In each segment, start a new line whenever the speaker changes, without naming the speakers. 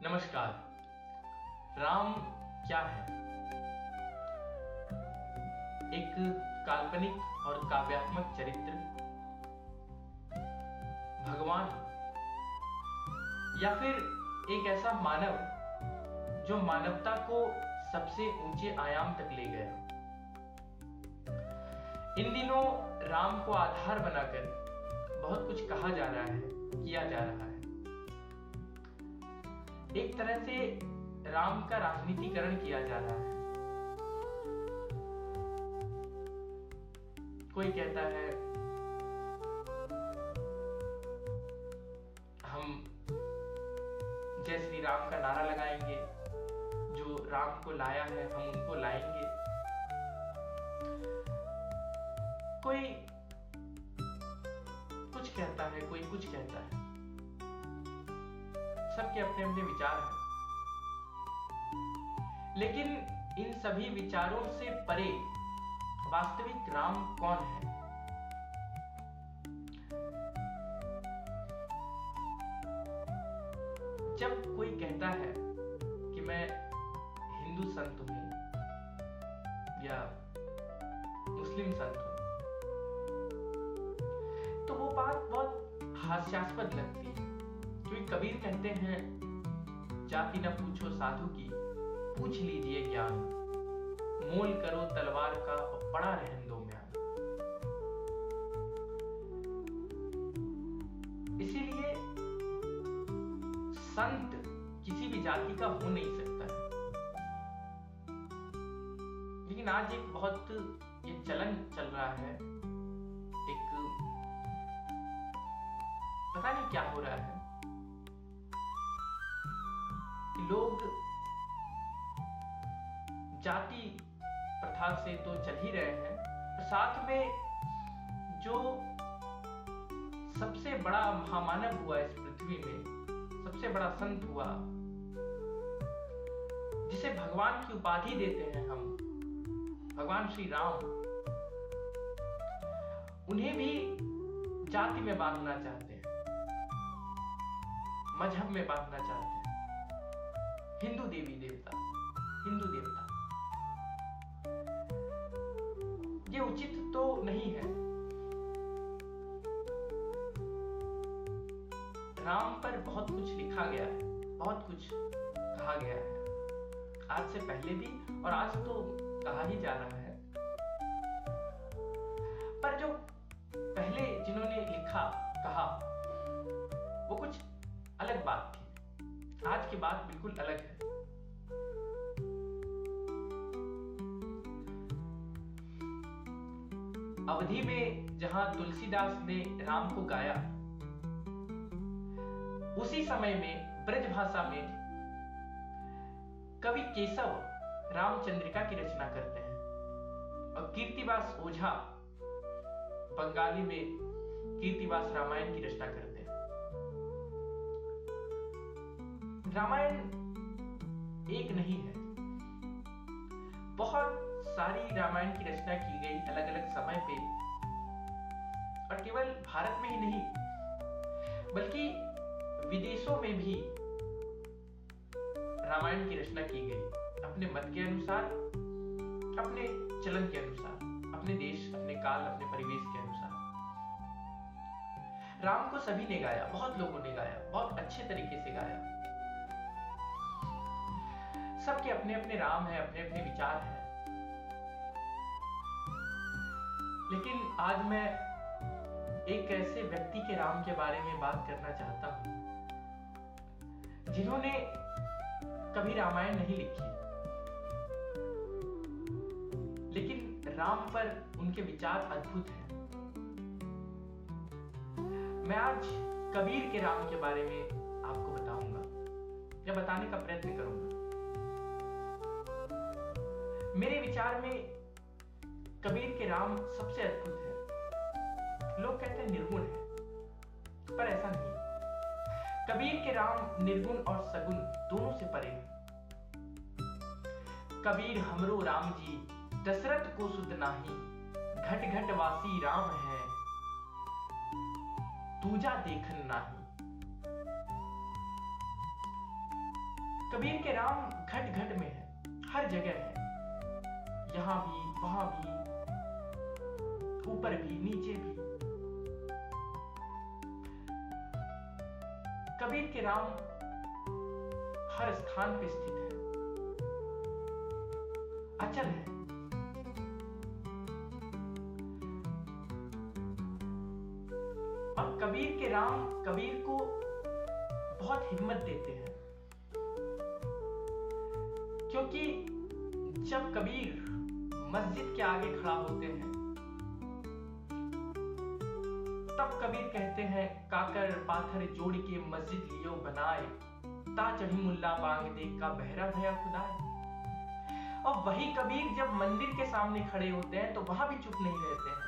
नमस्कार। राम क्या है? एक काल्पनिक और काव्यात्मक चरित्र, भगवान, या फिर एक ऐसा मानव जो मानवता को सबसे ऊंचे आयाम तक ले गया। इन दिनों राम को आधार बनाकर बहुत कुछ कहा जा रहा है, किया जा रहा है। एक तरह से राम का राजनीतिकरण किया जा रहा है। कोई कहता है हम जय श्री राम का नारा लगाएंगे, जो राम को लाया है हम उनको लाएंगे। कोई कुछ कहता है, कोई कुछ कहता है। सबके अपने अपने विचार हैं, लेकिन इन सभी विचारों से परे वास्तविक राम कौन है? जब कोई कहता है कि मैं हिंदू संत हूं या मुस्लिम संत हूं, तो वो बात बहुत हास्यास्पद लगती है। क्योंकि कबीर कहते हैं, जाति न पूछो साधु की, पूछ लीजिए ज्ञान, मोल करो तलवार का और पड़ा रहन दो म्यान। इसीलिए संत किसी भी जाति का हो नहीं सकता है। लेकिन आज एक बहुत ये चलन चल रहा है, एक पता नहीं क्या हो रहा है कि लोग जाति प्रथा से तो चल ही रहे हैं, और साथ में जो सबसे बड़ा महामानव हुआ इस पृथ्वी में, सबसे बड़ा संत हुआ, जिसे भगवान की उपाधि देते हैं हम, भगवान श्री राम, उन्हें भी जाति में बांधना चाहते हैं, मजहब में बांधना चाहते हैं। हिंदू देवी देवता, हिंदू देवता, ये उचित तो नहीं है। राम पर बहुत कुछ लिखा गया है, बहुत कुछ कहा गया है, आज से पहले भी और आज तो कहा ही जा रहा है। पर जो पहले जिन्होंने लिखा, कहा, वो कुछ अलग बात थी। आज की बात बिल्कुल अलग है। अवधि में जहां तुलसीदास ने राम को गाया, उसी समय में ब्रज भाषा में कवि केशव रामचंद्रिका की रचना करते हैं, और कीर्तिवास ओझा बंगाली में कीर्तिवास रामायण की रचना करते हैं। रामायण एक नहीं है, बहुत सारी रामायण की रचना की गई अलग अलग समय पे, और केवल भारत में ही नहीं बल्कि विदेशों में भी रामायण की रचना की गई, अपने मत के अनुसार, अपने चलन के अनुसार, अपने देश, अपने काल, अपने परिवेश के अनुसार। राम को सभी ने गाया, बहुत लोगों ने गाया, बहुत अच्छे तरीके से गाया। सबके अपने अपने राम हैं, अपने अपने विचार हैं। लेकिन आज मैं एक ऐसे व्यक्ति के राम के बारे में बात करना चाहता हूं, जिन्होंने कभी रामायण नहीं लिखी, लेकिन राम पर उनके विचार अद्भुत हैं। मैं आज कबीर के राम के बारे में आपको बताऊंगा, या बताने का प्रयत्न करूंगा। मेरे विचार में कबीर के राम सबसे अद्भुत है। लोग कहते हैं निर्गुण है, पर ऐसा नहीं। कबीर के राम निर्गुण और सगुण दोनों से परे हैं। कबीर हमरो राम जी दशरथ को सुत नाही, घट घट वासी राम है दूजा देखन नाही। कबीर के राम घट घट में है, हर जगह है, यहां भी, वहां भी, ऊपर भी, नीचे भी। कबीर के राम हर स्थान पे स्थित है, अचल है। और कबीर के राम कबीर को बहुत हिम्मत देते हैं, क्योंकि जब कबीर मस्जिद के आगे खड़ा होते हैं तब कबीर कहते हैं, काकर पाथर जोड़ के मस्जिद लियो बनाए, ता चढ़ी मुल्ला बांग दे का बहरा भया खुदाए। और वही कबीर जब मंदिर के सामने खड़े होते हैं तो वहां भी चुप नहीं रहते हैं,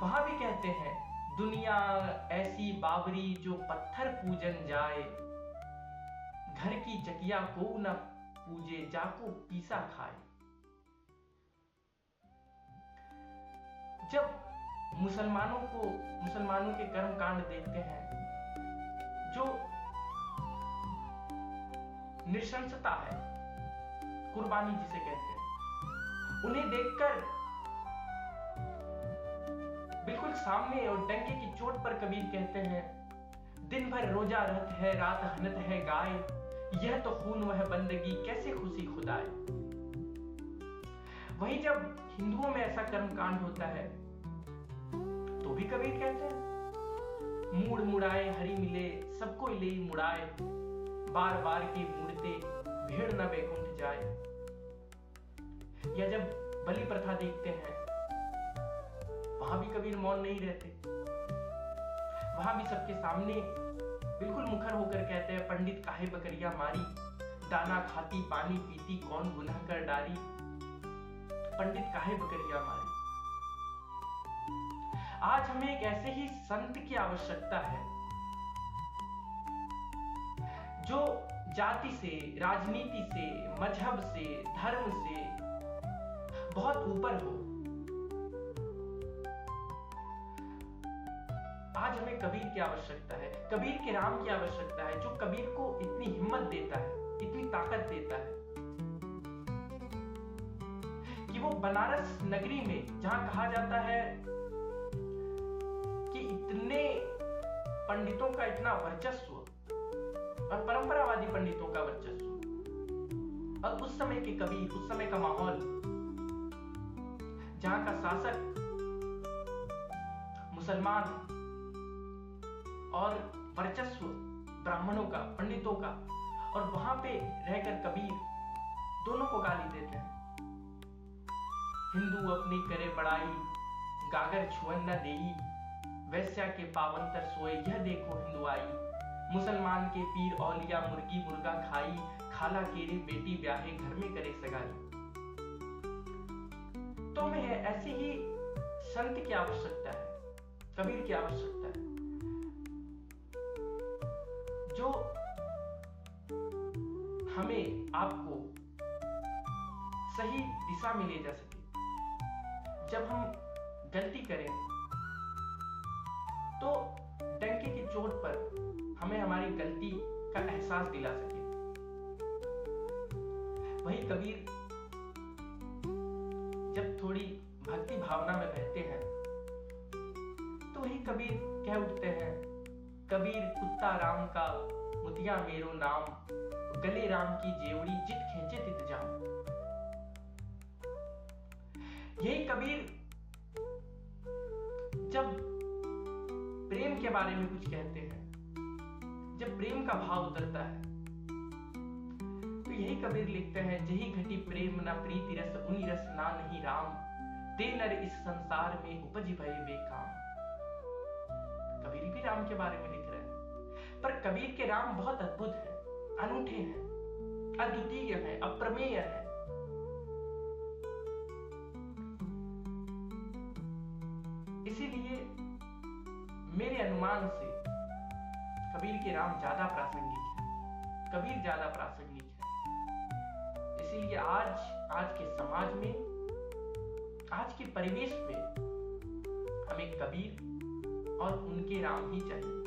वहां भी कहते हैं, दुनिया ऐसी बाबरी जो पत्थर पूजन जाए, घर की जकिया को न पूजे जाको पीसा खाए। जब मुसलमानों के कर्म कांड देखते हैं, जो नृशंसता है, कुर्बानी जिसे कहते हैं, उन्हें देखकर बिल्कुल सामने और डंके की चोट पर कबीर कहते हैं, दिन भर रोजा रहत है, रात हनत है गाय, यह तो खून वह बंदगी कैसे खुशी खुदाए। वही जब हिंदुओं में ऐसा कर्म कांड होता है तो भी कबीर कहते हैं, मूड मुड़ाए हरि मिले सबको ले मुड़ाए, बार बार के मुड़ते भेड़ न बैकुंठ जाए। या जब बलि प्रथा देखते हैं वहां भी कबीर मौन नहीं रहते, वहां भी सबके सामने बिल्कुल मुखर होकर कहते हैं, पंडित काहे बकरिया मारी, दाना खाती पानी पीती कौन गुनाह कर डारी, पंडित काहे बकरिया मारी। आज हमें एक ऐसे ही संत की आवश्यकता है जो जाति से, राजनीति से, मजहब से, धर्म से बहुत ऊपर हो। आज हमें कबीर की आवश्यकता है, कबीर के राम की आवश्यकता है, जो कबीर को इतनी हिम्मत देता है, इतनी ताकत देता है कि वो बनारस नगरी में, जहां कहा जाता है कि इतने पंडितों का इतना वर्चस्व और परंपरावादी पंडितों का वर्चस्व, और उस समय के कबीर, उस समय का माहौल, जहां का शासक मुसलमान और वर्चस्व ब्राह्मणों का, पंडितों का, और वहां पे रहकर कबीर दोनों को गाली देते हैं। हिंदू अपनी करे बड़ाई, गागर छुअन न देई, वैश्या के पावंतर सोए यह देखो हिंदुआई, मुसलमान के पीर औलिया मुर्गी मुर्गा खाई, खाला केरे बेटी ब्याहे घर में करे सगाई। तो हमें ऐसी ही संत की आवश्यकता है, कबीर की आवश्यकता है, जो हमें आपको सही दिशा में ले जा सके। जब हम गलती करें तो डंके की चोट पर हमें हमारी गलती का एहसास दिला सके। वही कबीर जब थोड़ी भक्ति भावना में बहते हैं तो वही कबीर कह उठते हैं, कबीर कुत्ता राम का मुतिया मेरो नाम, गले राम की जेवड़ी जित खींचे तित जाम। यही कबीर जब प्रेम के बारे में कुछ कहते हैं, जब प्रेम का भाव उतरता है, तो यही कबीर लिखते हैं, जही घटी प्रेम न प्रीति रस, उनी रस ना नहीं राम, ते नर इस संसार में उपज भय बेकाम। कबीर भी राम के बारे में लिख रहे हैं, पर कबीर के राम बहुत अद्भुत हैं, अनूठे हैं, अद्वितीय हैं, अप्रमेय हैं। इसीलिए मेरे अनुमान से कबीर के राम ज्यादा प्रासंगिक है, कबीर ज्यादा प्रासंगिक है। इसीलिए आज के समाज में, आज के परिवेश में हमें कबीर और उनके राम ही चाहिए।